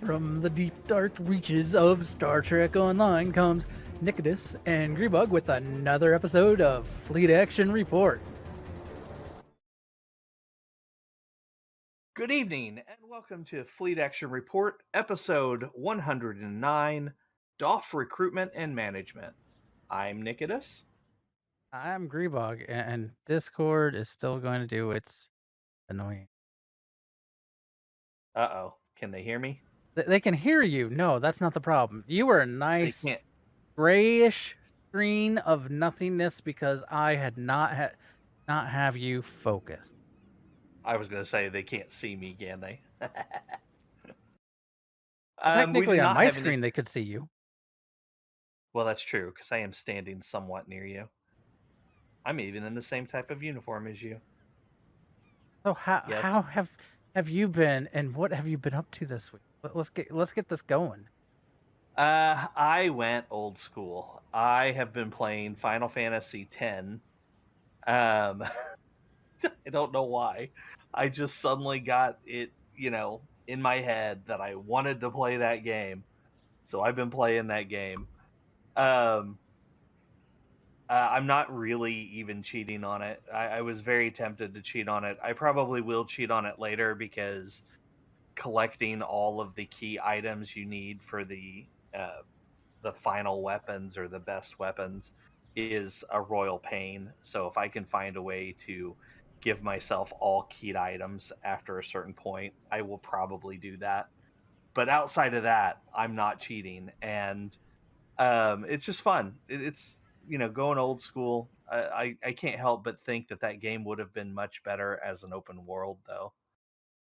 From the deep, dark reaches of Star Trek Online comes Nikodas and Grebog with another episode of Fleet Action Report. Good evening, and welcome to Fleet Action Report, episode 109, Doff Recruitment and Management. I'm Nikodas. I'm Grebog, and Discord is still going to do its annoying. Uh-oh, can they hear me? They can hear you. No, that's not the problem. You are a nice They can't. grayish screen of nothingness because I had not have you focused. I was going to say they can't see me, can they? Technically, on my screen, they could see you. Well, that's true, because I am standing somewhat near you. I'm even in the same type of uniform as you. So how have you been, and what have you been up to this week? Let's get this going. I went old school. I have been playing Final Fantasy X. I don't know why. I just suddenly got it, in my head that I wanted to play that game. So I've been playing that game. I'm not really even cheating on it. I was very tempted to cheat on it. I probably will cheat on it later because collecting all of the key items you need for the final weapons or the best weapons is a royal pain. So if I can find a way to give myself all keyed items after a certain point, I will probably do that. But outside of that, I'm not cheating, and it's just fun. It's going old school. I can't help but think that game would have been much better as an open world, though.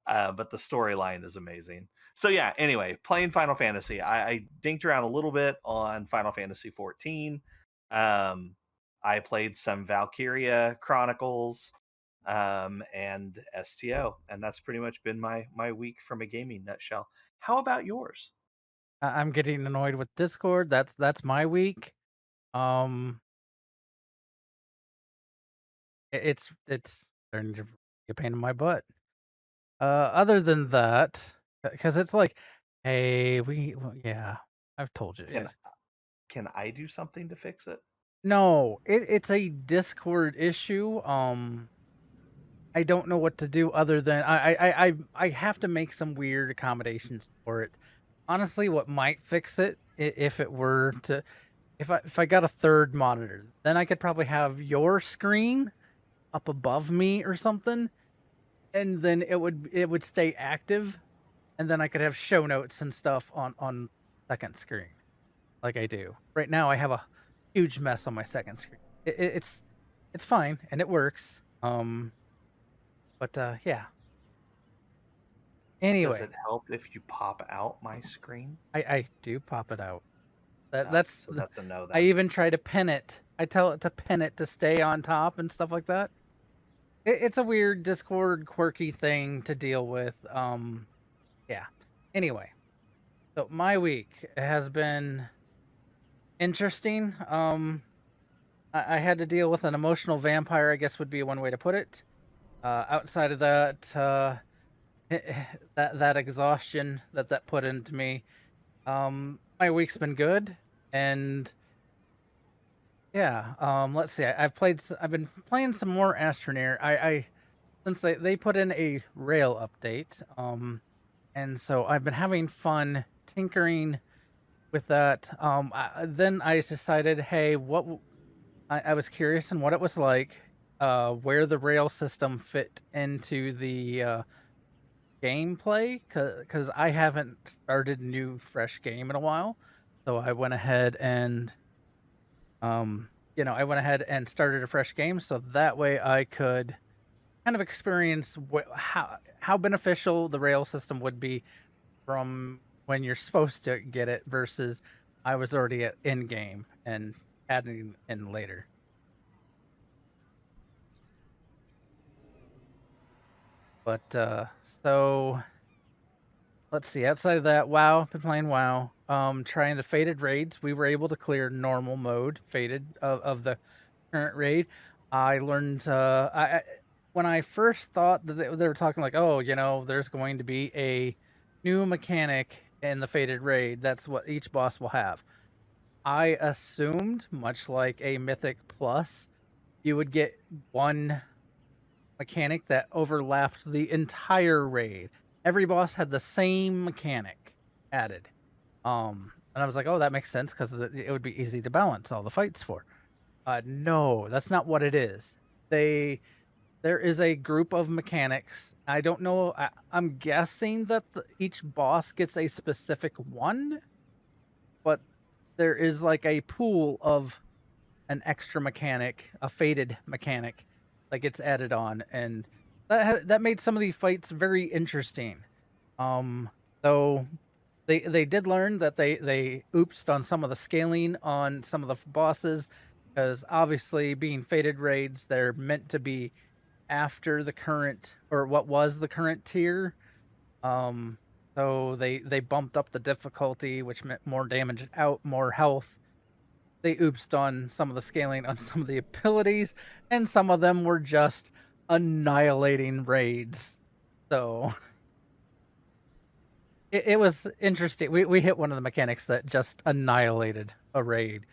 But the storyline is amazing. So yeah, anyway, playing Final Fantasy. I dinked around a little bit on Final Fantasy 14. I played some Valkyria Chronicles and STO, and that's pretty much been my week from a gaming nutshell. How about yours? I'm getting annoyed with Discord. That's my week. It's starting to be a pain in my butt. Other than that, because it's like, hey, yeah, I've told you. Can I do something to fix it? No, it's a Discord issue. I don't know what to do other than I have to make some weird accommodations for it. Honestly, what might fix it if it were to if I got a third monitor, then I could probably have your screen up above me or something, and then it would stay active, and then I could have show notes and stuff on second screen, like I do right now. I have a huge mess on my second screen. It's fine and it works. But yeah. Anyway, does it help if you pop out my screen? I do pop it out. That's a no. Then I even try to pin it. I tell it to pin it to stay on top and stuff like that. It's a weird Discord quirky thing to deal with. Yeah. Anyway, so my week has been interesting. I had to deal with an emotional vampire, I guess would be one way to put it. Outside of that, that exhaustion that put into me, my week's been good, and yeah. Let's see. I've been playing some more Astroneer. I since they put in a rail update, and so I've been having fun tinkering with that. Then I decided, hey, I was curious in what it was like, where the rail system fit into the gameplay, because I haven't started a new fresh game in a while. So I went ahead and started a fresh game, so that way I could kind of experience how beneficial the rail system would be from when you're supposed to get it versus I was already at in game and adding in later. But so let's see. Outside of that, WoW, been playing WoW. Trying the Fated raids. We were able to clear normal mode Fated of the current raid. I learned when I first thought that they were talking like, oh, there's going to be a new mechanic in the Fated Raid. That's what each boss will have. I assumed, much like a Mythic Plus, you would get one mechanic that overlapped the entire raid. Every boss had the same mechanic added. And I was like, oh, that makes sense because it would be easy to balance all the fights for. No, that's not what it is. There is a group of mechanics. I don't know. I'm guessing that each boss gets a specific one, but there is like a pool of an extra mechanic, a fated mechanic that gets added on, and that made some of the fights very interesting. So they did learn that they oopsed on some of the scaling on some of the bosses, because obviously being fated raids, they're meant to be after the current, or what was the current tier. So they bumped up the difficulty, which meant more damage out, more health. They oopsed on some of the scaling on some of the abilities, and some of them were just annihilating raids. So it was interesting. We hit one of the mechanics that just annihilated a raid.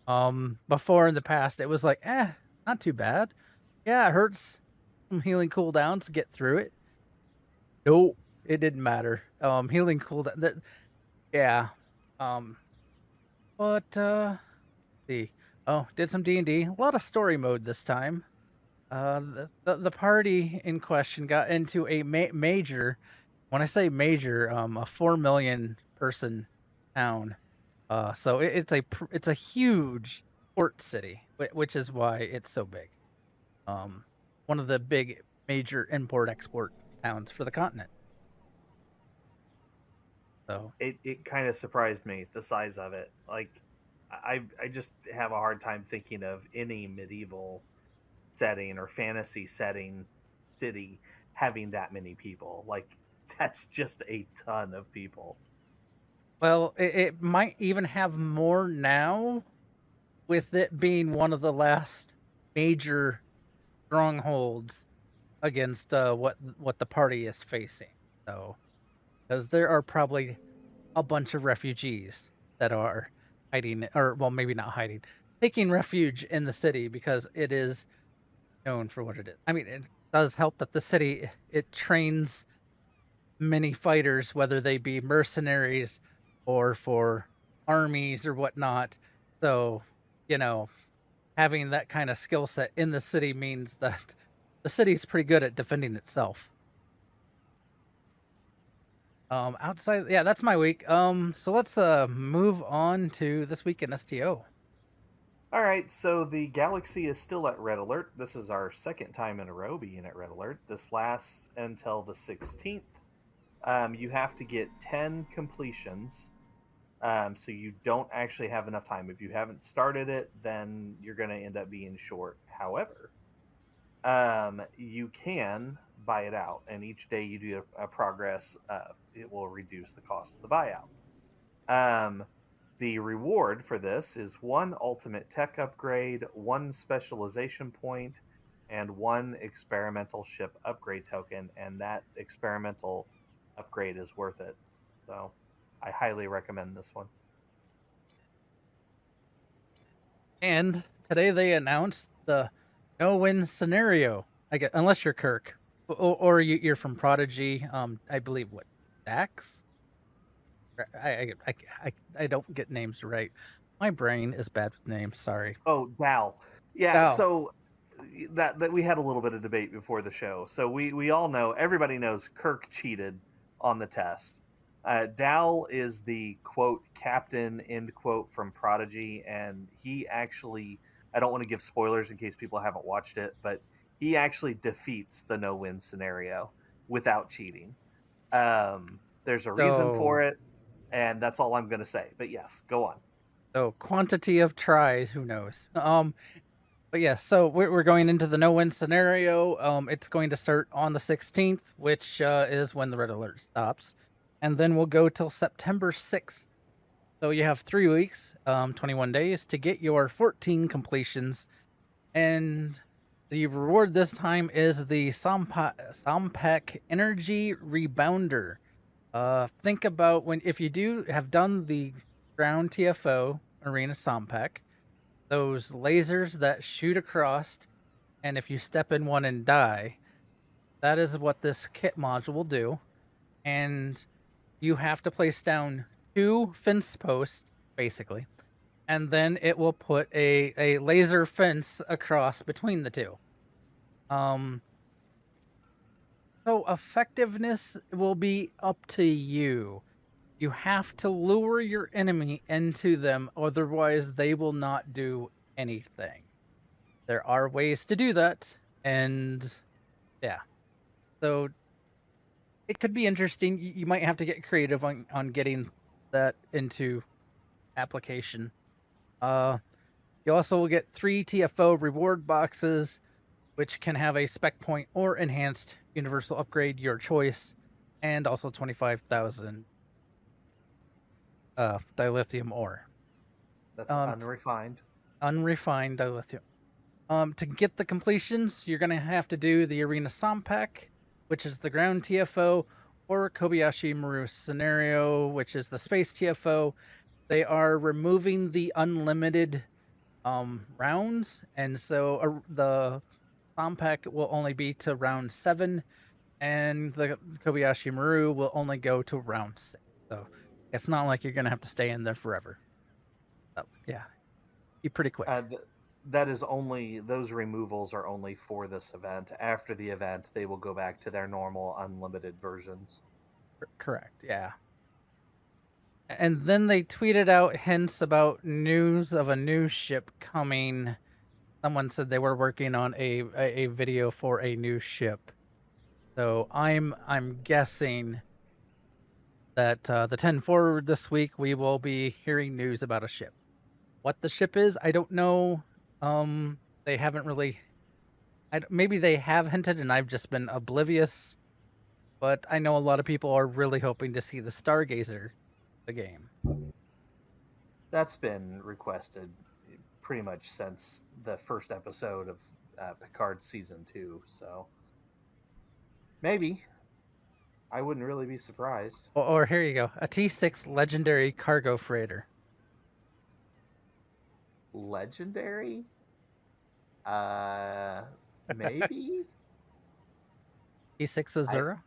Before in the past, it was like, not too bad. Yeah, it hurts some healing cooldowns to get through it. Nope, it didn't matter. Healing cooldown. Yeah. But see. Oh, did some D&D. A lot of story mode this time. The party in question got into a major. When I say major, a 4 million person town. So it's a huge port city, which is why it's so big. One of the big major import export towns for the continent. So it kind of surprised me, the size of it. Like, I just have a hard time thinking of any medieval setting or fantasy setting city having that many people. Like, that's just a ton of people. well, it might even have more now, with it being one of the last major strongholds against what the party is facing. So, because there are probably a bunch of refugees that are hiding, or well, maybe not hiding, taking refuge in the city because it is known for what it is. I mean, it does help that the city, it trains many fighters, whether they be mercenaries or for armies or whatnot. So, having that kind of skill set in the city means that the city's pretty good at defending itself. Outside, yeah, that's my week. So let's move on to this week in STO. All right, so the galaxy is still at red alert. This is our second time in a row being at red alert. This lasts until the 16th. You have to get 10 completions, so you don't actually have enough time. If you haven't started it, then you're going to end up being short. However, you can buy it out, and each day you do a progress, it will reduce the cost of the buyout. The reward for this is 1 ultimate tech upgrade, 1 specialization point, and 1 experimental ship upgrade token, and that experimental upgrade is worth it. So I highly recommend this one. And today they announced the no-win scenario. I guess, unless you're Kirk, or you're from Prodigy. I believe what, Dax. I don't get names right. My brain is bad with names. Sorry. Oh, Dal. Yeah. Dal. So that we had a little bit of debate before the show. So we all know, everybody knows Kirk cheated on the test. Dal is the quote captain end quote from Prodigy, and he actually, I don't want to give spoilers in case people haven't watched it, but he actually defeats the no-win scenario without cheating. There's a reason for it, and that's all I'm going to say. But yes, go on. So quantity of tries, who knows? But yeah, so we're going into the no-win scenario. It's going to start on the 16th, which is when the red alert stops, and then we'll go till September 6th. So you have 3 weeks, 21 days to get your 14 completions, and the reward this time is the Sampak Energy Rebounder. Think about if you do have done the ground TFO arena Sompek, those lasers that shoot across, and if you step in one and die, that is what this kit module will do. And you have to place down 2 fence posts, basically, and then it will put a laser fence across between the two. So effectiveness will be up to you. You have to lure your enemy into them, otherwise they will not do anything. There are ways to do that, and yeah. So it could be interesting. You might have to get creative on getting that into application. You also will get 3 TFO reward boxes, which can have a spec point or enhanced universal upgrade, your choice, and also 25,000 dilithium ore. That's unrefined. Unrefined dilithium. To get the completions, you're going to have to do the Arena Sompek, which is the ground TFO, or Kobayashi Maru scenario, which is the space TFO. They are removing the unlimited rounds, and so the Sompek will only be to round 7, and the Kobayashi Maru will only go to round 6. So it's not like you're going to have to stay in there forever. So, yeah, be pretty quick. That is only, those removals are only for this event. After the event, they will go back to their normal unlimited versions. Correct, yeah. And then they tweeted out hints about news of a new ship coming. Someone said they were working on a video for a new ship. So I'm guessing that the 10 forward this week we will be hearing news about a ship. What the ship is, I don't know. They haven't really. Maybe they have hinted, and I've just been oblivious. But I know a lot of people are really hoping to see the Stargazer, the game. That's been requested pretty much since the first episode of Picard season 2. So maybe. I wouldn't really be surprised. Or here you go, a T6 legendary cargo freighter. Legendary? Maybe? T6 Azura?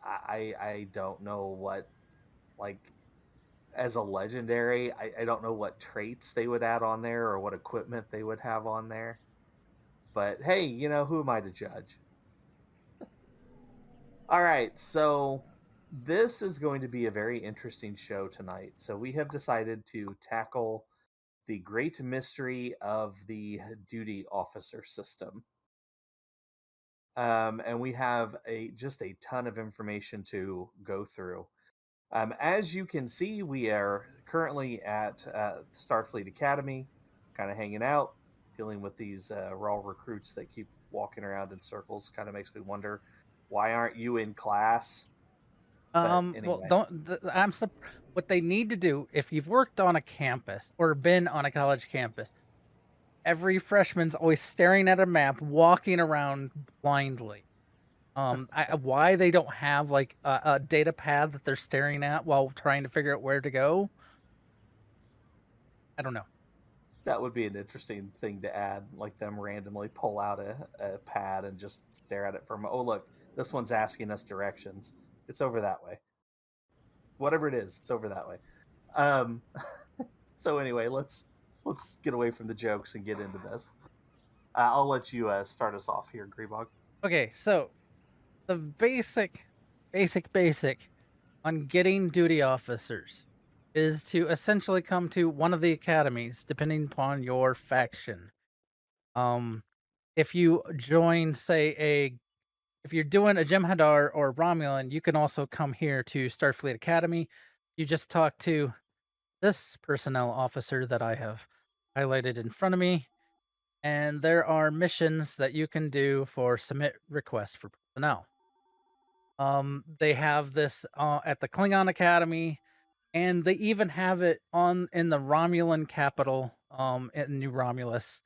I don't know what, like, as a legendary, I don't know what traits they would add on there or what equipment they would have on there. But hey, who am I to judge? All right, so this is going to be a very interesting show tonight. So we have decided to tackle the great mystery of the duty officer system. And we have just a ton of information to go through. As you can see, we are currently at Starfleet Academy, kind of hanging out, dealing with these raw recruits that keep walking around in circles. Kind of makes me wonder, why aren't you in class? Well, what they need to do, if you've worked on a campus or been on a college campus, every freshman's always staring at a map, walking around blindly. Why they don't have like a data pad that they're staring at while trying to figure out where to go, I don't know. That would be an interesting thing to add, like them randomly pull out a pad and just stare at it from, oh, look, this one's asking us directions. It's over that way. Whatever it is, it's over that way. So anyway, let's get away from the jokes and get into this. I'll let you start us off here, Grebog. Okay, so the basic on getting duty officers is to essentially come to one of the academies, depending upon your faction. If you join, say, if you're doing a Jem'Hadar or Romulan, you can also come here to Starfleet Academy. You just talk to this personnel officer that I have highlighted in front of me, and there are missions that you can do for submit requests for personnel. They have this at the Klingon Academy, and they even have it in the Romulan Capitol in New Romulus.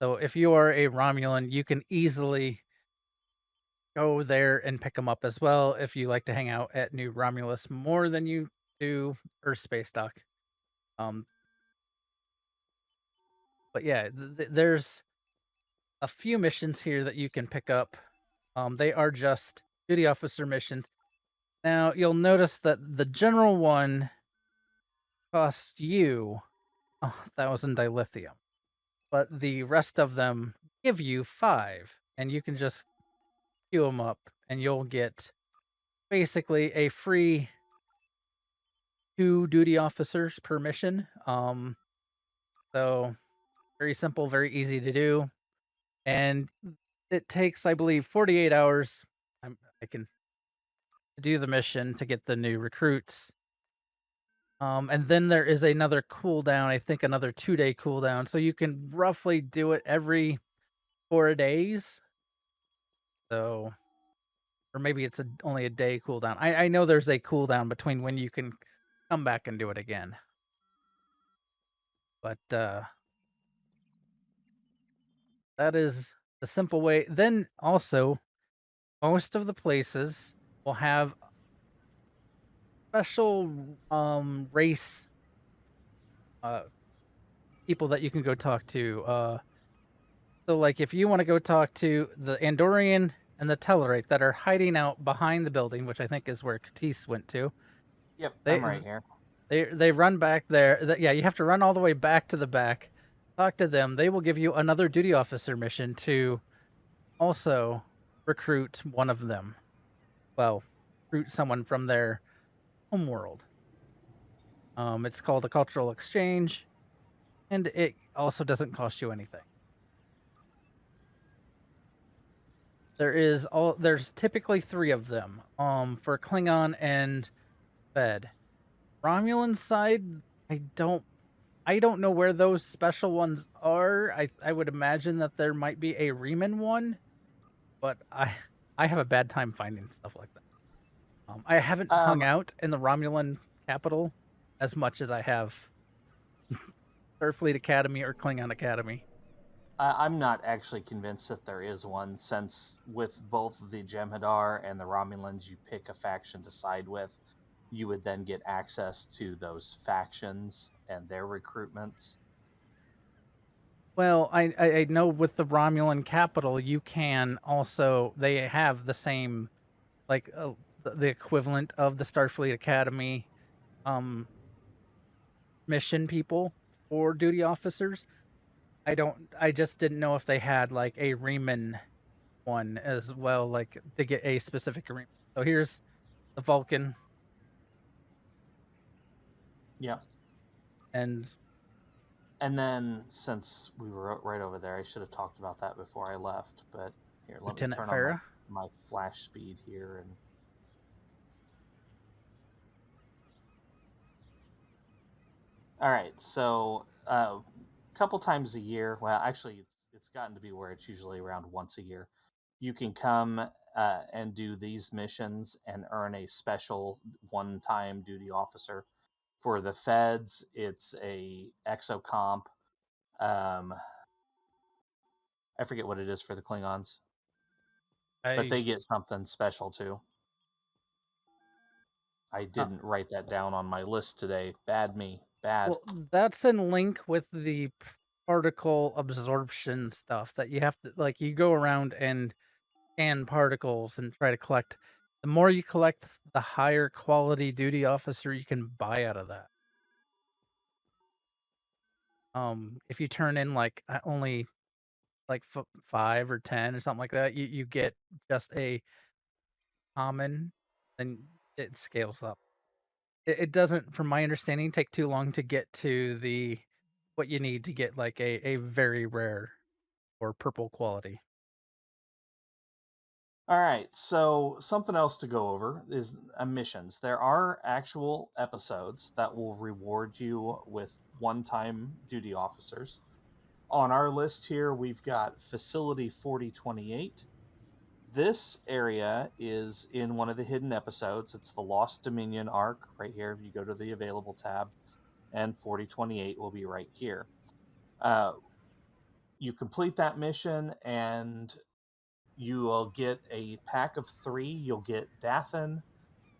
So if you are a Romulan, you can easily go there and pick them up as well if you like to hang out at New Romulus more than you do Earth Space Dock. But yeah, there's a few missions here that you can pick up. They are just duty officer missions. Now, you'll notice that the general one costs you 1,000 dilithium, but the rest of them give you 5, and you can just queue them up, and you'll get basically a free 2 duty officers per mission. So very simple, very easy to do, and it takes, I believe, 48 hours. I can do the mission to get the new recruits. And then there is another cooldown, I think another 2-day cooldown. So you can roughly do it every 4 days. So, or maybe it's only a day cooldown. I know there's a cooldown between when you can come back and do it again. But that is the simple way. Then also, most of the places will have special race people that you can go talk to. So, like, if you want to go talk to the Andorian and the Tellarite that are hiding out behind the building, which I think is where Katis went to. Yep, I'm right here. They run back there. Yeah, you have to run all the way back to the back. Talk to them. They will give you another duty officer mission to also recruit one of them. Well, recruit someone from their homeworld. It's called a cultural exchange, and it also doesn't cost you anything. There's typically 3 of them. For Klingon and Fed. Romulan side, I don't know where those special ones are. I would imagine that there might be a Riemann one, but I have a bad time finding stuff like that. I haven't hung out in the Romulan Capitol as much as I have Starfleet Academy or Klingon Academy. I'm not actually convinced that there is one, since with both the Jem'Hadar and the Romulans, you pick a faction to side with. You would then get access to those factions and their recruitments. Well, I know with the Romulan Capitol, you can also, they have the same, like, the equivalent of the Starfleet Academy mission people or duty officers. I just didn't know if they had like a Riemann one as well, like to get a specific Riemann. So here's the Vulcan. Yeah. And then, since we were right over there, I should have talked about that before I left, but here, let Lieutenant me turn Farah. on my flash speed here. And all right, so a couple times a year, well, actually it's gotten to be where it's usually around once a year, you can come and do these missions and earn a special one-time duty officer. For the Feds, it's a exocomp. I forget what it is for the Klingons, but they get something special too. I didn't write that down on my list today. Bad me. Bad. Well, that's in link with the particle absorption stuff that you have to, like, you go around and scan particles and try to collect. The more you collect, the higher quality duty officer you can buy out of that. If you turn in like only like 5 or 10 or something like that, you get just a common, then it scales up. It doesn't, from my understanding, take too long to get to the what you need to get like a very rare or purple quality. All right, so something else to go over is missions. There are actual episodes that will reward you with one-time duty officers. On our list here, we've got Facility 4028. This area is in one of the hidden episodes. It's the Lost Dominion arc right here. You go to the available tab, and 4028 will be right here. You complete that mission, and You will get a pack of 3. You'll get Dathan,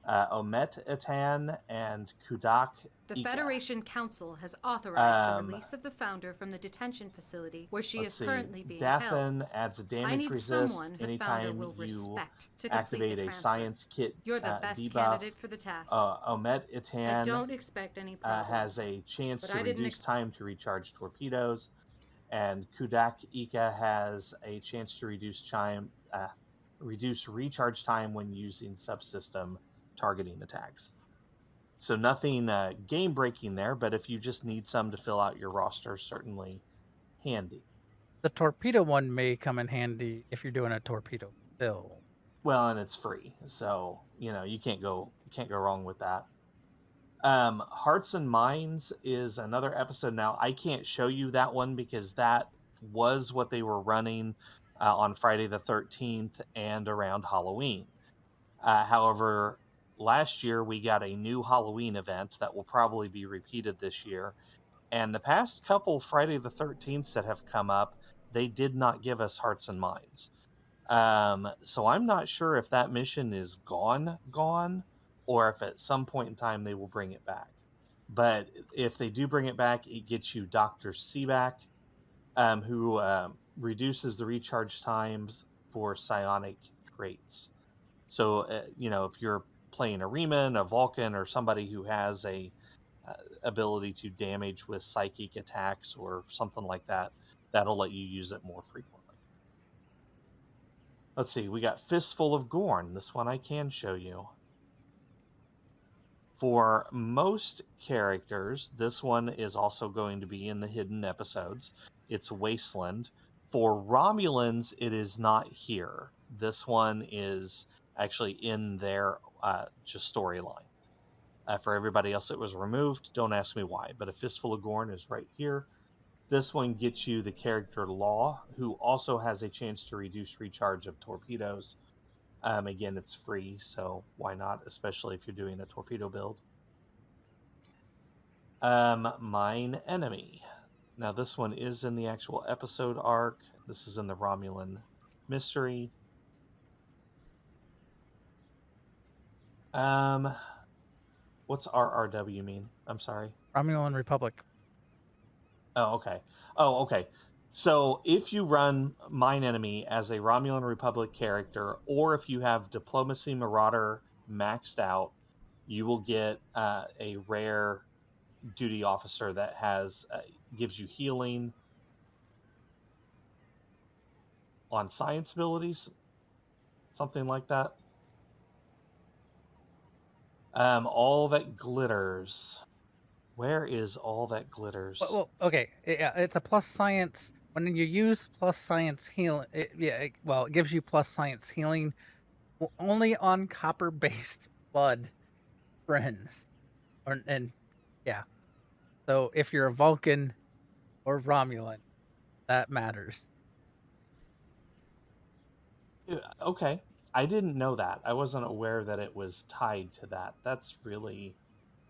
Omet'Etan, and Kudak'ika. The Federation Council has authorized the release of the Founder from the detention facility where she is currently being Dathan held. adds a I damage need resist someone the Founder anytime will you respect to complete activate the a transfer. science kit You're the best debuff. candidate for the task. I Omet'Etan don't expect any problems. has a chance but to I didn't reduce time to recharge torpedoes, and Kudak'ika has a chance to reduce recharge time when using subsystem targeting attacks. So nothing game-breaking there, but if you just need some to fill out your roster, certainly handy. The torpedo one may come in handy if you're doing a torpedo build. Well, and it's free, so you can't go wrong with that. Hearts and Minds is another episode. Now, I can't show you that one because that was what they were running on Friday the 13th and around Halloween. However, last year we got a new Halloween event that will probably be repeated this year. And the past couple Friday the 13th that have come up, they did not give us Hearts and Minds. So I'm not sure if that mission is gone, or if at some point in time they will bring it back. But if they do bring it back, it gets you Dr. Sibak, who reduces the recharge times for psionic traits. So, if you're playing a Riemann, a Vulcan, or somebody who has a ability to damage with psychic attacks or something like that, that'll let you use it more frequently. Let's see, we got Fistful of Gorn. This one I can show you. For most characters, this one is also going to be in the hidden episodes. It's Wasteland. For Romulans, it is not here. This one is actually in their just storyline. For everybody else, it was removed. Don't ask me why, but a Fistful of Gorn is right here. This one gets you the character Law, who also has a chance to reduce recharge of torpedoes. Again, it's free, so why not, especially if you're doing a torpedo build. Mine Enemy. Now, this one is in the actual episode arc. This is in the Romulan mystery. What's RRW mean? I'm sorry. Romulan Republic. Oh, okay. So if you run Mine Enemy as a Romulan Republic character, or if you have Diplomacy Marauder maxed out, you will get a rare duty officer that has gives you healing on science abilities, something like that. All that glitters. Where is all that glitters? Well, okay, it's a plus science. When you use plus science healing, it gives you plus science healing only on copper-based blood friends, So if you're a Vulcan or Romulan, that matters. Okay, I didn't know that. I wasn't aware that it was tied to that. That's really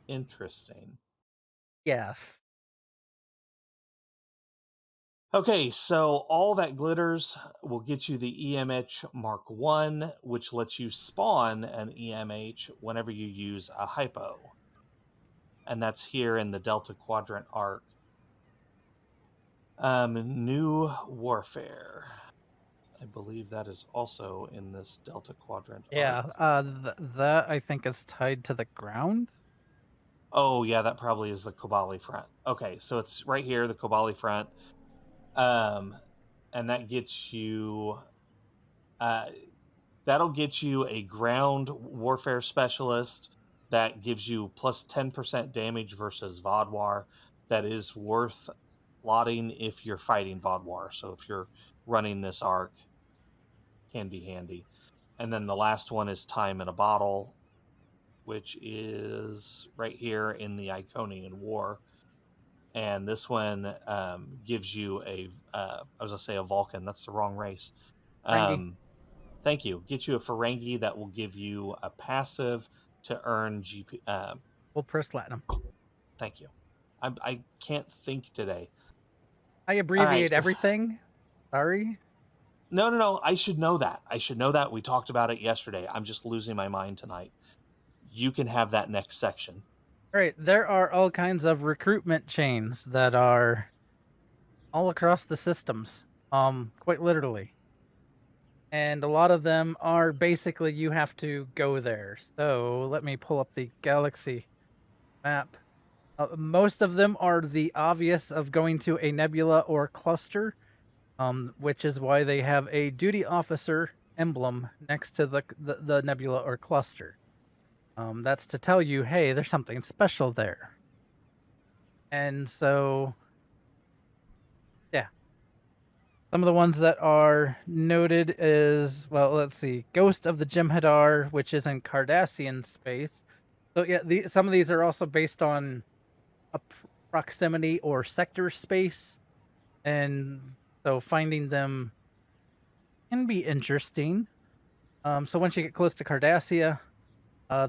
interesting. Yes. Okay, so all that glitters will get you the EMH Mk1, which lets you spawn an EMH whenever you use a hypo. And that's here in the Delta Quadrant arc. New Warfare. I believe that is also in this Delta Quadrant arc. That I think is tied to the ground. Oh, yeah, that probably is the Kobali front. Okay, so it's right here, the Kobali front. And that gets you... that'll get you a ground warfare specialist that gives you plus 10% damage versus Vodwar. That is worth slotting if you're fighting Vodwar. So if you're running this arc, can be handy. And then the last one is Time in a Bottle, which is right here in the Iconian War. And this one gives you a Vulcan. That's the wrong race. Thank you. Get you a Ferengi that will give you a passive to earn GP. We'll press platinum. Thank you. I can't think today. I abbreviate everything. Sorry. No. I should know that. We talked about it yesterday. I'm just losing my mind tonight. You can have that next section. Right. There are all kinds of recruitment chains that are all across the systems, quite literally. And a lot of them are basically you have to go there. So let me pull up the galaxy map. Most of them are the obvious of going to a nebula or cluster, which is why they have a duty officer emblem next to the nebula or cluster. That's to tell you, hey, there's something special there. And so, yeah. Some of the ones that are noted is, well, let's see, Ghost of the Jem'Hadar, which is in Cardassian space. So yeah, some of these are also based on a proximity or sector space, and so finding them can be interesting. So once you get close to Cardassia,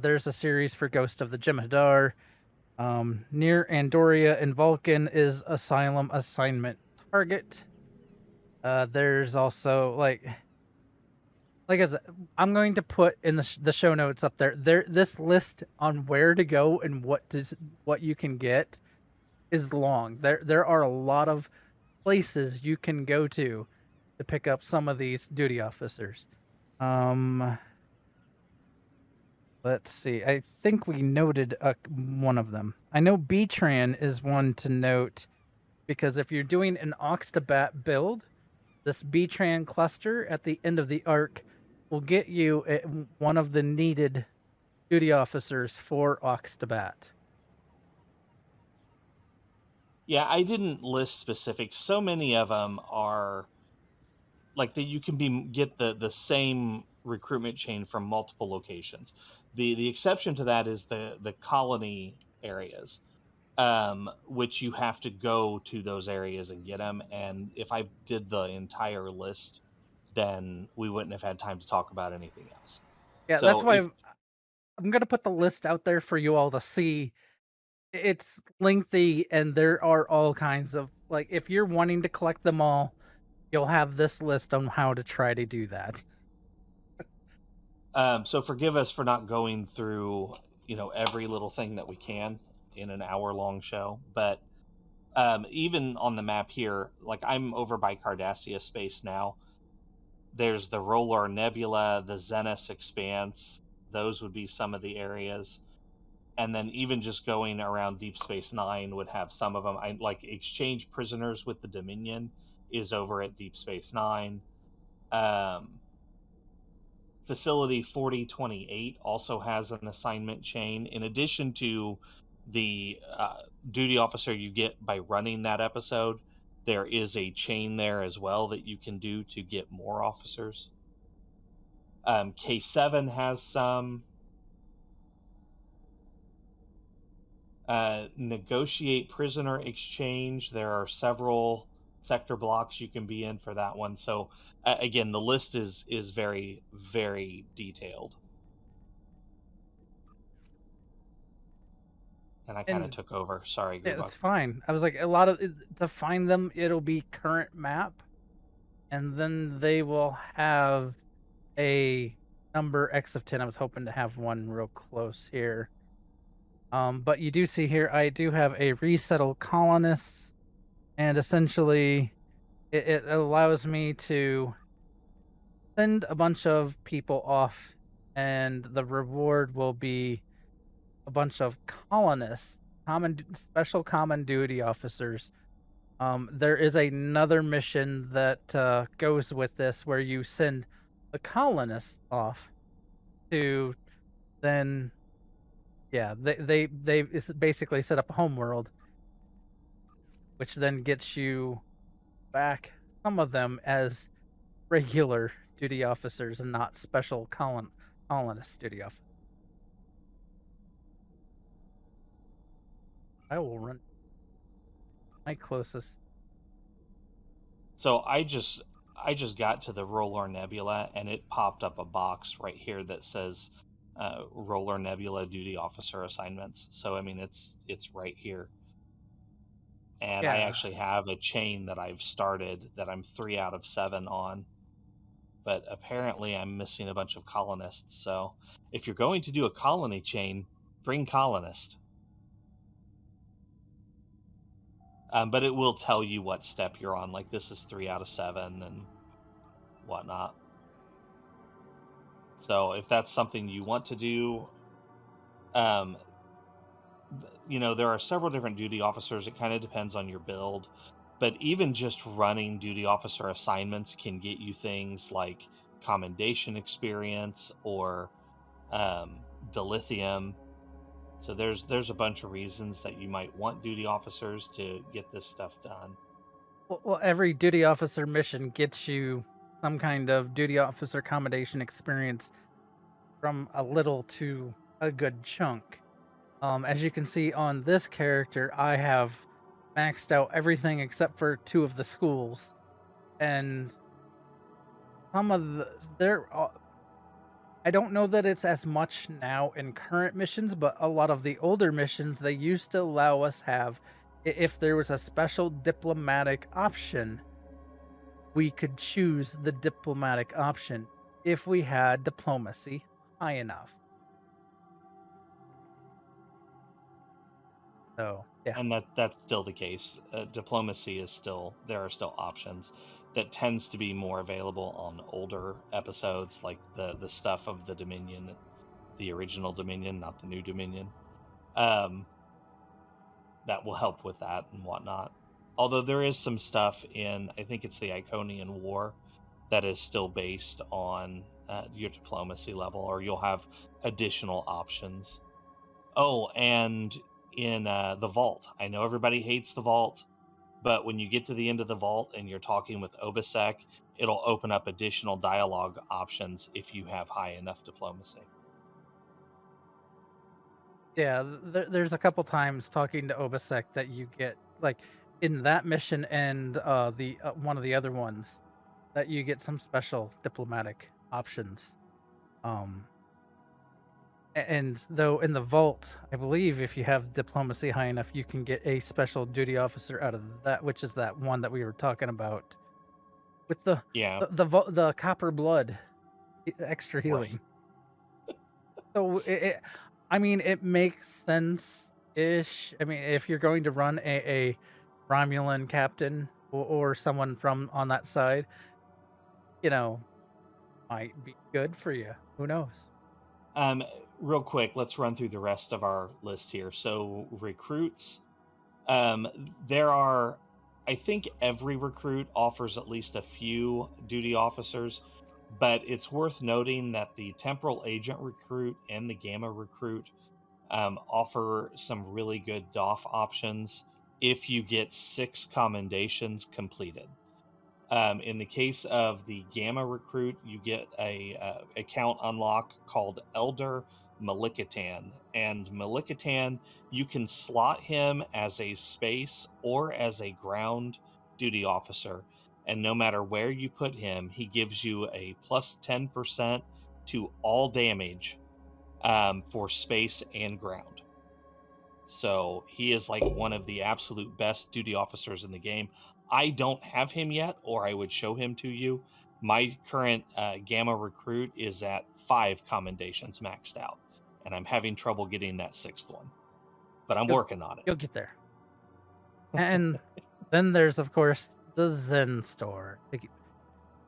there's a series for Ghost of the Jem'Hadar. Near Andoria and Vulcan is Asylum Assignment Target. There's also like I said, I'm going to put in the show notes up there. This list on where to go and what you can get is long. There are a lot of places you can go to pick up some of these duty officers. Let's see. I think we noted one of them. I know B-Tran is one to note because if you're doing an Oxtabat build, this B-Tran cluster at the end of the arc will get you one of the needed duty officers for Oxtabat. Yeah, I didn't list specifics. So many of them are like that. You can get the same recruitment chain from multiple locations. The exception to that is the colony areas, which you have to go to those areas and get them. And if I did the entire list, then we wouldn't have had time to talk about anything else. Yeah, so that's why I'm going to put the list out there for you all to see. It's lengthy, and there are all kinds of, like, if you're wanting to collect them all, you'll have this list on how to try to do that. So forgive us for not going through, every little thing that we can in an hour-long show. But even on the map here, like I'm over by Cardassia space now. There's the Rolar Nebula, the Zenith Expanse. Those would be some of the areas. And then even just going around Deep Space Nine would have some of them. I like exchange prisoners with the Dominion is over at Deep Space Nine. Facility 4028 also has an assignment chain. In addition to the duty officer you get by running that episode, there is a chain there as well that you can do to get more officers. K7 has some. Negotiate prisoner exchange. There are several sector blocks you can be in for that one. So again, the list is very, very detailed. And I kind of took over. Sorry, Grebog. It's fine. I was like, a lot of to find them, it'll be current map, and then they will have a number X of 10. I was hoping to have one real close here. But you do see here, I do have a resettle colonists, and essentially it allows me to send a bunch of people off, and the reward will be a bunch of colonists, special common duty officers. There is another mission that goes with this where you send the colonists off to then, yeah, they basically set up a homeworld, which then gets you back some of them as regular duty officers and not special colonist duty officers. I will run my closest. So I just got to the Rolar Nebula, and it popped up a box right here that says Rolar Nebula duty officer assignments. So I mean, it's right here. And yeah. I actually have a chain that I've started that I'm 3 out of 7 on. but apparently I'm missing a bunch of colonists. So if you're going to do a colony chain, bring colonist. But it will tell you what step you're on. Like, this is 3 out of 7 and whatnot. So if that's something you want to do, there are several different duty officers. It kind of depends on your build. But even just running duty officer assignments can get you things like commendation experience or dilithium. So there's a bunch of reasons that you might want duty officers to get this stuff done. Well, every duty officer mission gets you some kind of duty officer commendation experience from a little to a good chunk. As you can see on this character, I have maxed out everything except for 2 of the schools, and some of I don't know that it's as much now in current missions, but a lot of the older missions, they used to allow us if there was a special diplomatic option, we could choose the diplomatic option if we had diplomacy high enough. So, yeah. And that's still the case. Diplomacy is there are still options. That tends to be more available on older episodes, like the stuff of the Dominion, the original Dominion, not the new Dominion. That will help with that and whatnot. Although there is some stuff in, I think it's the Iconian War, that is still based on your diplomacy level, or you'll have additional options. Oh, and in the Vault. I know everybody hates the Vault, but when you get to the end of the Vault and you're talking with Obisek, it'll open up additional dialogue options if you have high enough diplomacy. Yeah, there's a couple times talking to Obisek that you get, like, in that mission and the one of the other ones, that you get some special diplomatic options. And though in the Vault, I believe if you have diplomacy high enough, you can get a special duty officer out of that, which is that one that we were talking about with the copper blood, extra healing. Right. So it makes sense-ish. I mean, if you're going to run a Romulan captain or someone from on that side, might be good for you. Who knows? Real quick, let's run through the rest of our list here. So recruits, there are, I think every recruit offers at least a few duty officers, but it's worth noting that the temporal agent recruit and the gamma recruit offer some really good Doff options if you get 6 commendations completed. In the case of the gamma recruit, you get a account unlock called Elder Mk1, and Mk1, you can slot him as a space or as a ground duty officer, and no matter where you put him, he gives you a plus 10% to all damage for space and ground. So he is like one of the absolute best duty officers in the game. I don't have him yet, or I would show him to you. My current gamma recruit is at 5 commendations maxed out, and I'm having trouble getting that 6th one, but I'm working on it. You'll get there. And then there's, of course, the Zen store.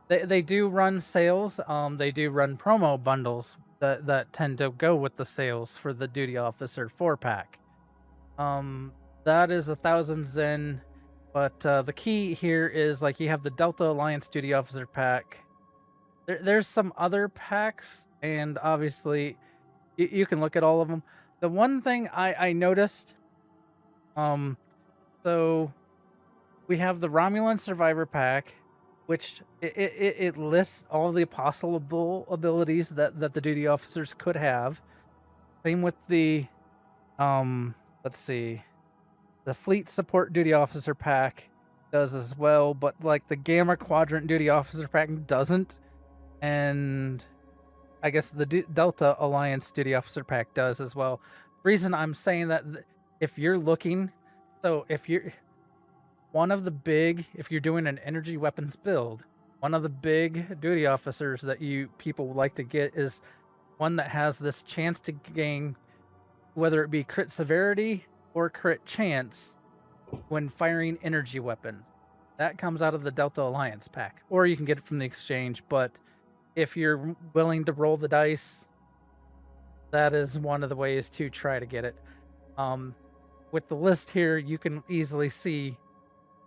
They do run sales. They do run promo bundles that tend to go with the sales for the duty officer 4-pack. That is 1,000 Zen. But the key here is, like, you have the Delta Alliance Duty Officer pack. There's some other packs, and obviously you can look at all of them. The one thing I noticed, so we have the Romulan Survivor pack, which it lists all the possible abilities that the duty officers could have. Same with the, let's see, the Fleet Support Duty Officer pack does as well, but like the Gamma Quadrant Duty Officer pack doesn't, and I guess the Delta Alliance Duty Officer pack does as well. The reason I'm saying that, if you're looking, so if you're one of the big, if you're doing an energy weapons build, one of the big duty officers that people like to get is one that has this chance to gain, whether it be crit severity or crit chance, when firing energy weapons. That comes out of the Delta Alliance pack, or you can get it from the exchange. But if you're willing to roll the dice, that is one of the ways to try to get it. With the list here, you can easily see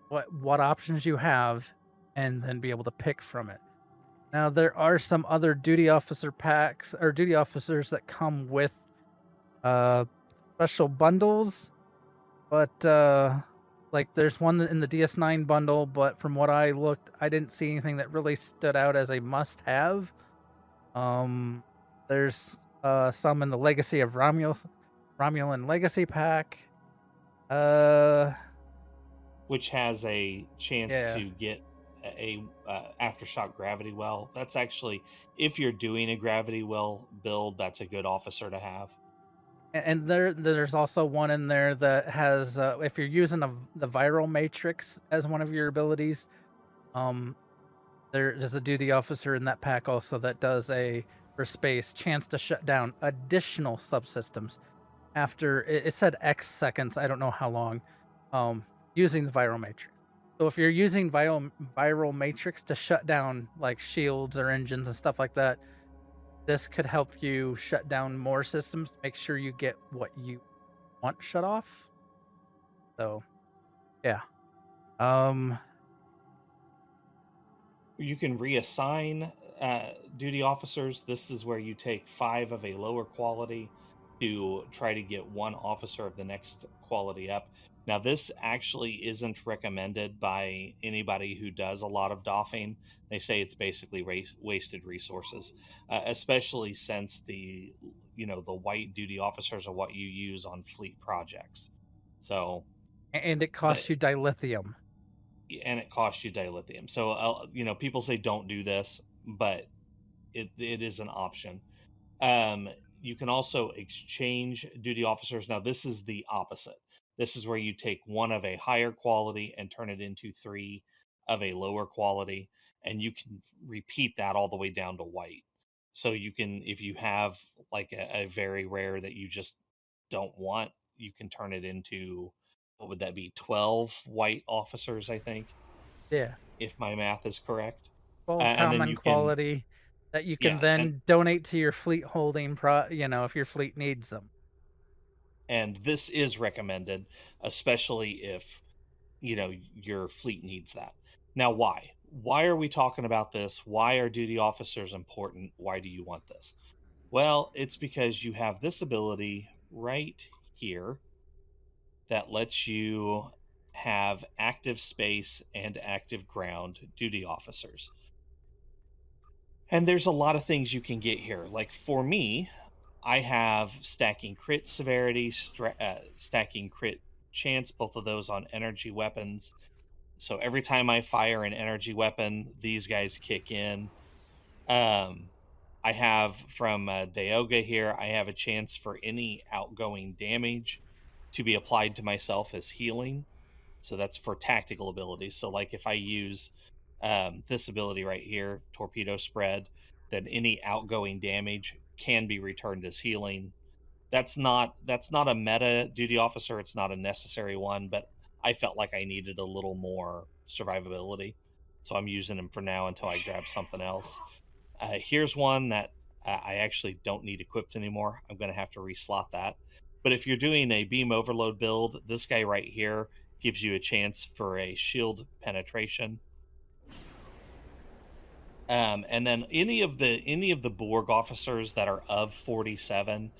what options you have, and then be able to pick from it. Now, there are some other duty officer packs or duty officers that come with special bundles, but like there's one in the DS9 bundle, but from what I looked, I didn't see anything that really stood out as a must-have. There's some in the Legacy of Romulan Legacy pack, which has a chance to get a aftershock gravity well. That's actually, if you're doing a gravity well build, that's a good officer to have. And there's also one in there that has, if you're using the viral matrix as one of your abilities, there's a duty officer in that pack also that does a, for space, chance to shut down additional subsystems after, it said X seconds, I don't know how long, using the viral matrix. So if you're using viral matrix to shut down like shields or engines and stuff like that, this could help you shut down more systems, make sure you get what you want shut off. So, yeah. You can reassign duty officers. This is where you take 5 of a lower quality to try to get 1 officer of the next quality up. Now, this actually isn't recommended by anybody who does a lot of doffing. They say it's basically wasted resources, especially since the white duty officers are what you use on fleet projects. So, and it costs you dilithium. And it costs you dilithium. So, people say don't do this, but it is an option. You can also exchange duty officers. Now, this is the opposite. This is where you take 1 of a higher quality and turn it into 3 of a lower quality, and you can repeat that all the way down to white. So you can, if you have like a very rare that you just don't want, you can turn it into, what would that be, 12 white officers, I think. Yeah. If my math is correct. 12 And then common you quality that you can then donate to your fleet holding, if your fleet needs them. And this is recommended, especially if, your fleet needs that. Now, why? Why are we talking about this? Why are duty officers important? Why do you want this? Well, it's because you have this ability right here that lets you have active space and active ground duty officers. And there's a lot of things you can get here. Like for me, I have stacking crit severity, stacking crit chance, both of those on energy weapons. So every time I fire an energy weapon, these guys kick in. I have from Deoga here, I have a chance for any outgoing damage to be applied to myself as healing. So that's for tactical abilities. So like if I use this ability right here, torpedo spread, then any outgoing damage can be returned as healing. That's not a meta duty officer. It's not a necessary one, but I felt like I needed a little more survivability, so I'm using him for now until I grab something else. Here's one that I actually don't need equipped anymore. I'm going to have to reslot that. But if you're doing a beam overload build, this guy right here gives you a chance for a shield penetration. And then any of the Borg officers that are of 47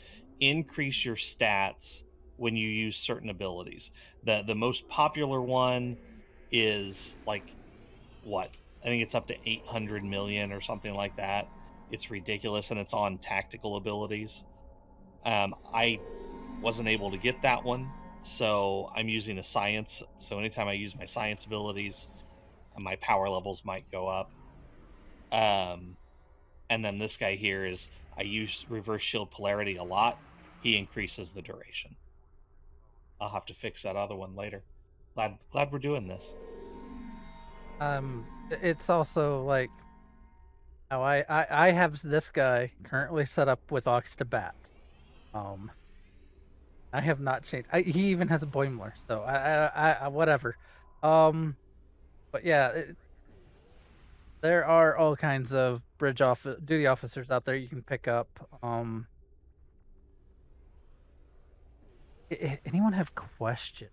increase your stats when you use certain abilities. The most popular one is like what? I think it's up to 800 million or something like that. It's ridiculous, and it's on tactical abilities. I wasn't able to get that one, so I'm using a science. So anytime I use my science abilities, my power levels might go up. And then this guy here is, I use reverse shield polarity a lot. He increases the duration. I'll have to fix that other one later. Glad we're doing this. It's also like how I have this guy currently set up with Ox to Bat. I have not changed. He even has a Boimler, so I whatever. But yeah, there are all kinds of duty officers out there you can pick up. Anyone have questions?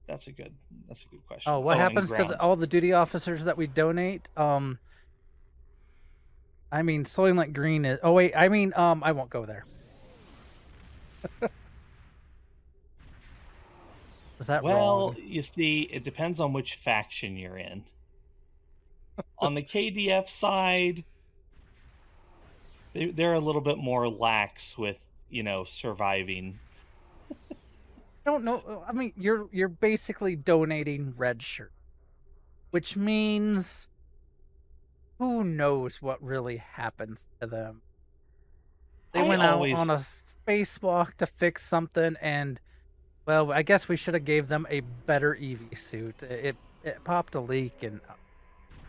That's a good question. Oh, what happens to all the duty officers that we donate? I mean, Soylent Green is. Oh wait, I mean, I won't go there. Was that well, wrong? You see, it depends on which faction you're in. On the KDF side, they're a little bit more lax with, surviving. I don't know. I mean, you're basically donating red shirt, which means who knows what really happens to them. They went out on a spacewalk to fix something, and well, I guess we should have gave them a better EV suit. It popped a leak, and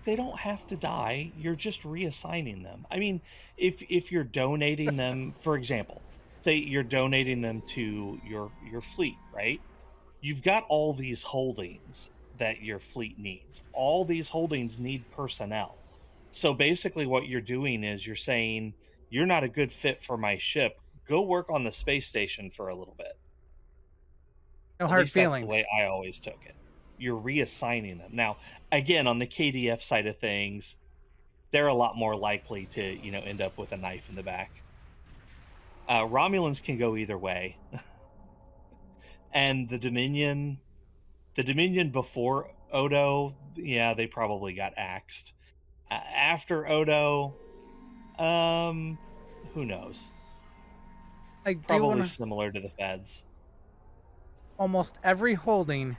they don't have to die. You're just reassigning them. I mean, if you're donating them, for example, say you're donating them to your fleet, right? You've got all these holdings that your fleet needs. All these holdings need personnel. So basically what you're doing is you're saying, you're not a good fit for my ship. Go work on the space station for a little bit. No hard feelings. That's the way I always took it. You're reassigning them. Now, again, on the KDF side of things, they're a lot more likely to, end up with a knife in the back. Romulans can go either way. And the Dominion before Odo, yeah, they probably got axed. After Odo, who knows? Probably similar to the Feds. Almost every holding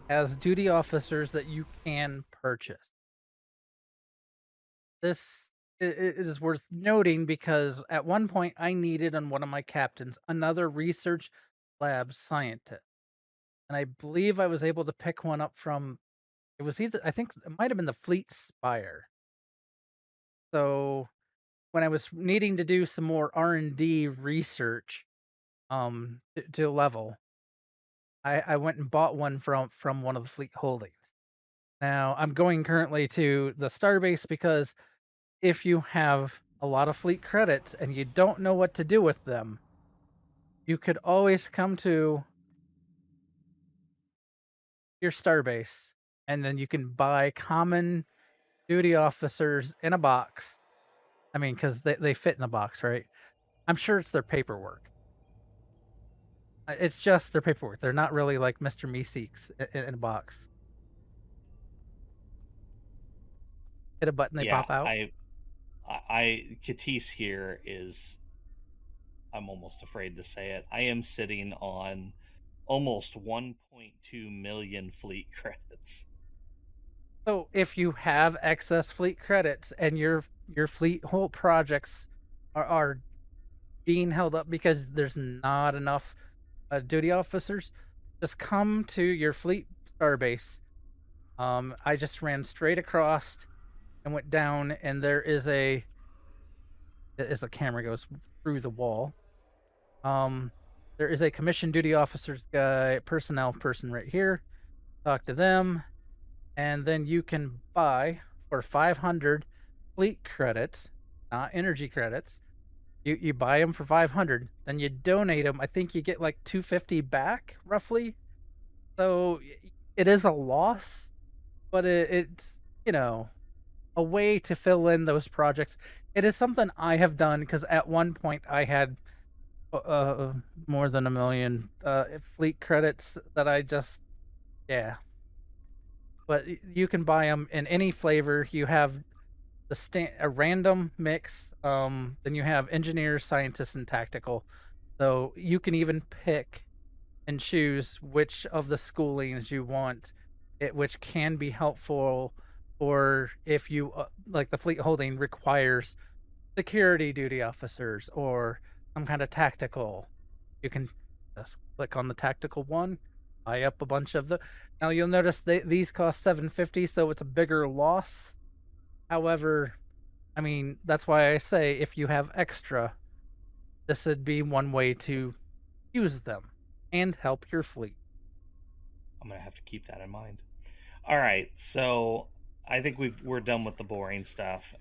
has duty officers that you can purchase. This is worth noting because at one point I needed on one of my captains another research lab scientist. And I believe I was able to pick one up from, I think it might have been the Fleet Spire. So when I was needing to do some more R&D research to level, I went and bought one from one of the fleet holdings. Now I'm going currently to the starbase because if you have a lot of fleet credits and you don't know what to do with them, you could always come to your starbase and then you can buy common duty officers in a box. I mean, because they fit in a box, right? I'm sure it's their paperwork. It's just their paperwork. They're not really like Mr. Meeseeks in a box. Hit a button, they pop out. Katis here is, I'm almost afraid to say it, I am sitting on almost 1.2 million fleet credits. So if you have excess fleet credits and your fleet whole projects are being held up because there's not enough duty officers, just come to your fleet starbase. I just ran straight across and went down, and there is as the camera goes through the wall, there is a commissioned duty officers guy, personnel person right here. Talk to them, and then you can buy for 500 fleet credits, not energy credits. You buy them for 500, then you donate them. I think you get like 250 back, roughly. So it is a loss, but it's a way to fill in those projects. It is something I have done because at one point I had more than 1 million fleet credits that I just, yeah. But you can buy them in any flavor. You have a random mix. Then you have engineers, scientists, and tactical. So you can even pick and choose which of the schoolings you want, which can be helpful. Or if you like the fleet holding requires security duty officers or some kind of tactical, you can just click on the tactical one buy up a bunch of the. Now you'll notice these cost $750, so it's a bigger loss. However, I mean, that's why I say if you have extra, this would be one way to use them and help your fleet. I'm gonna have to keep that in mind. All right, so I think we're done with the boring stuff.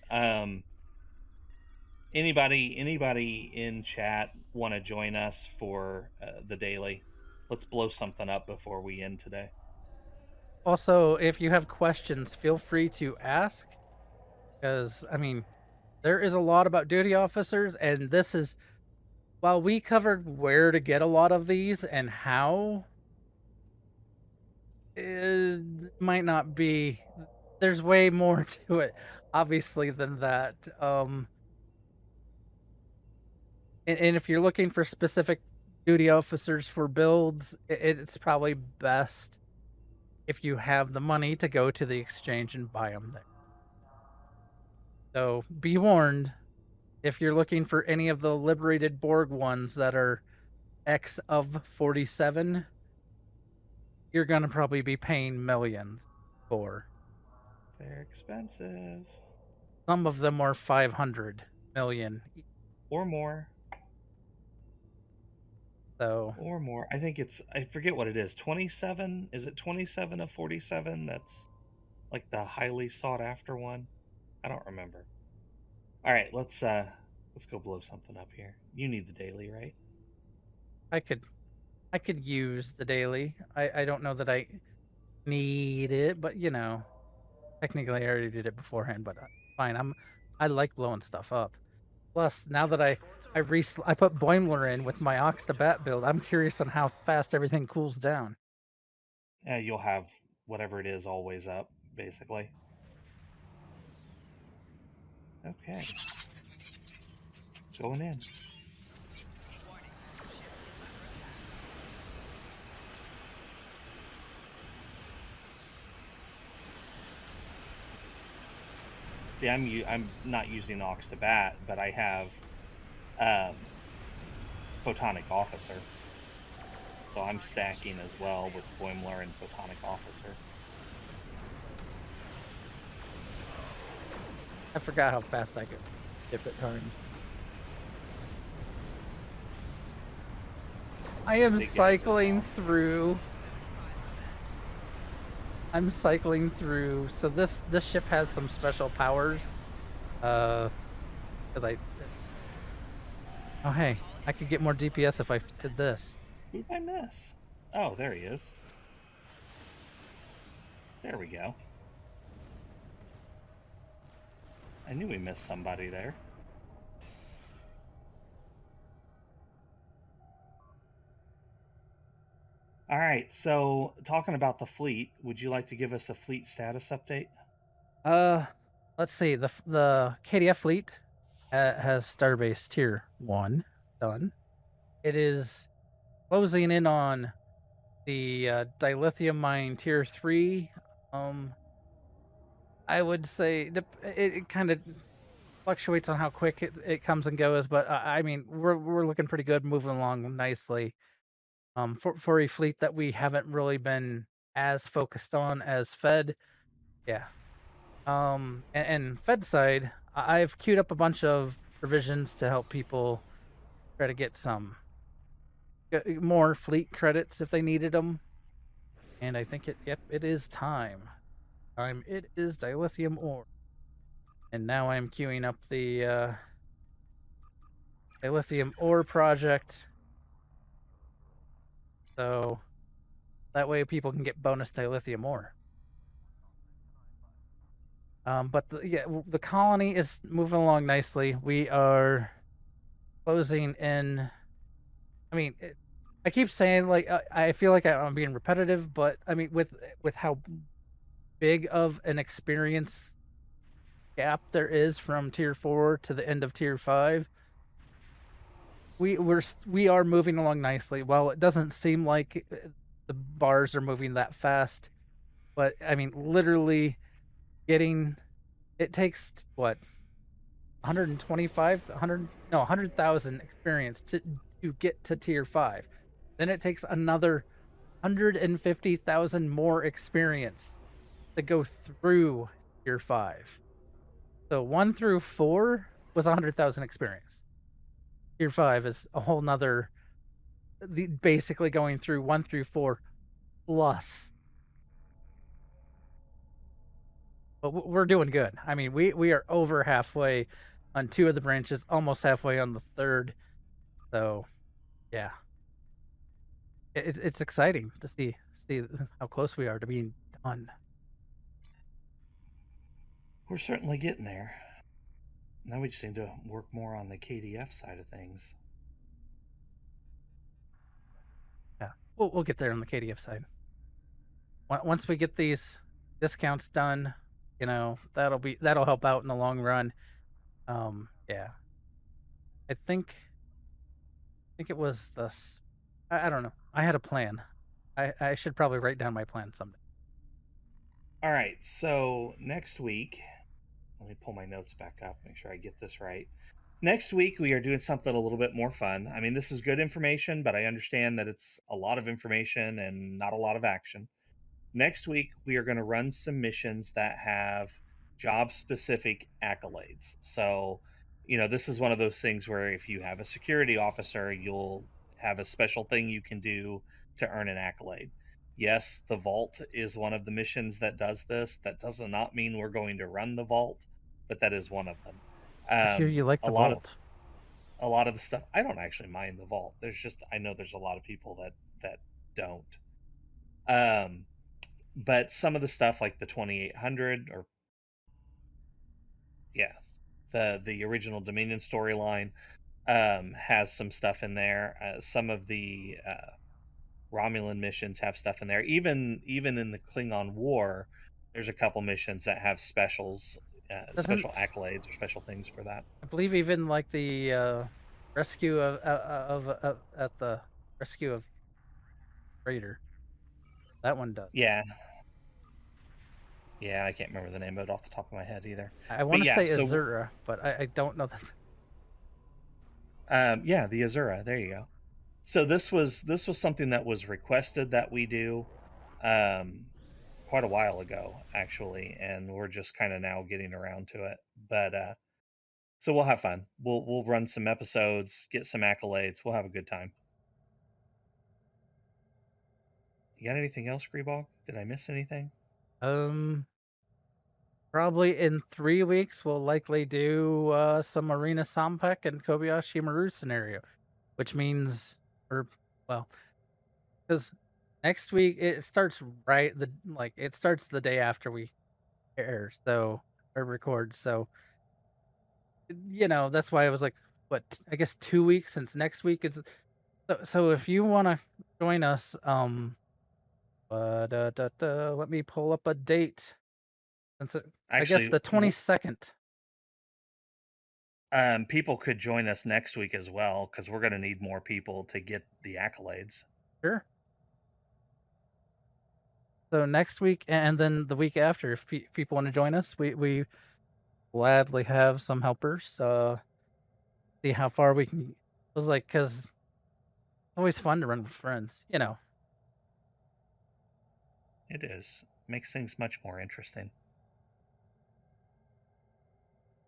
Anybody in chat want to join us for the daily? Let's blow something up before we end today. Also, if you have questions, feel free to ask, because I mean, there is a lot about duty officers, and this is, while we covered where to get a lot of these and how, it might not be. There's way more to it, obviously, than that. And if you're looking for specific duty officers for builds, it's probably best if you have the money to go to the exchange and buy them there. So be warned, if you're looking for any of the liberated Borg ones that are X of 47, you're going to probably be paying millions for. They're expensive. Some of them are 500 million. Or more. So. Or more. I think I forget what it is. 27? Is it 27 of 47? That's like the highly sought after one. I don't remember. All right, let's go blow something up here. You need the daily, right? I could use the daily. I don't know that I need it, but you know, technically I already did it beforehand, but fine. I like blowing stuff up. Plus, now that I put Boimler in with my Ox to Bat build, I'm curious on how fast everything cools down. You'll have whatever it is always up, basically. Okay. Going in. See, I'm not using Ox to Bat, but I have Photonic Officer. So I'm stacking as well with Boimler and Photonic Officer. I forgot how fast I could dip at times. I am cycling through. I'm cycling through. So this ship has some special powers. Because oh hey, I could get more DPS if I did this. Who did I miss? Oh, there he is. There we go. I knew we missed somebody there. All right, so talking about the fleet, would you like to give us a fleet status update? Let's see. The KDF fleet has Starbase Tier 1 done. It is closing in on the dilithium mine Tier 3. I would say it kind of fluctuates on how quick it comes and goes, but I mean, we're looking pretty good, moving along nicely. For a fleet that we haven't really been as focused on as Fed, yeah. And Fed side, I've queued up a bunch of provisions to help people try to get some more fleet credits if they needed them. And I think it is time. It is dilithium ore. And now I'm queuing up the dilithium ore project. So that way people can get bonus dilithium ore. But the colony is moving along nicely. We are closing in. I mean, I keep saying, like, I feel like I'm being repetitive, but I mean, with how big of an experience gap there is from Tier 4 to the end of Tier 5, we are moving along nicely. While it doesn't seem like the bars are moving that fast, but I mean, literally it takes what, 100,000 experience to get to Tier 5. Then it takes another 150,000 more experience to go through Tier 5. So 1 through 4 was 100,000 experience. Tier 5 is a whole nother, basically going through 1 through 4 plus. But we're doing good. I mean, we are over halfway on 2 of the branches, almost halfway on the 3rd. So, yeah. It's exciting to see how close we are to being done. We're certainly getting there. Now we just need to work more on the KDF side of things. Yeah, we'll get there on the KDF side. Once we get these discounts done, you know, that'll help out in the long run. Yeah. I think it was this. I don't know. I had a plan. I should probably write down my plan someday. All right, so next week, let me pull my notes back up, make sure I get this right. Next week, we are doing something a little bit more fun. I mean, this is good information, but I understand that it's a lot of information and not a lot of action. Next week, we are going to run some missions that have job-specific accolades. So, you know, this is one of those things where if you have a security officer, you'll have a special thing you can do to earn an accolade. Yes, the vault is one of the missions that does this. That does not mean we're going to run the vault, but that is one of them. I hear you like the vault. A lot of the stuff, I don't actually mind the vault. I know there's a lot of people that don't. But some of the stuff like the 2800 or the original Dominion storyline has some stuff in there. Some of the Romulan missions have stuff in there. Even in the Klingon War, there's a couple missions that have specials, special accolades or special things for that. I believe even like the rescue of at the rescue of Raider. That one does. Yeah, I can't remember the name of it off the top of my head either. I want to say Azura, but I don't know that. Yeah, the Azura. There you go. So this was something that was requested that we do quite a while ago, actually, and we're just kind of now getting around to it. But so we'll have fun. We'll run some episodes, get some accolades. We'll have a good time. You got anything else, Grebog? Did I miss anything? Probably in 3 weeks we'll likely do some Marina Sampak and Kobayashi Maru scenario, which means, because next week it starts it starts the day after we air, or record. So, you know, that's why I was like, I guess 2 weeks since next week is. So if you want to join us, let me pull up a date. Actually, I guess the 22nd. People could join us next week as well, because we're going to need more people to get the accolades. Sure. So next week and then the week after, if people want to join us, we gladly have some helpers. See how far we can. It was like, because it's always fun to run with friends, you know. It is. Makes things much more interesting.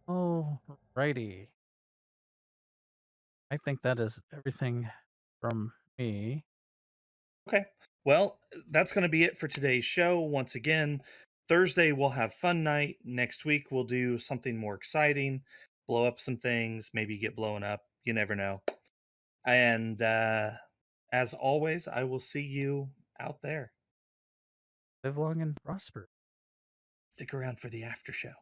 Alrighty. I think that is everything from me. Okay. Well, that's going to be it for today's show. Once again, Thursday we'll have fun night. Next week we'll do something more exciting, blow up some things, maybe get blown up. You never know. And as always, I will see you out there. Live long and prosper. Stick around for the after show.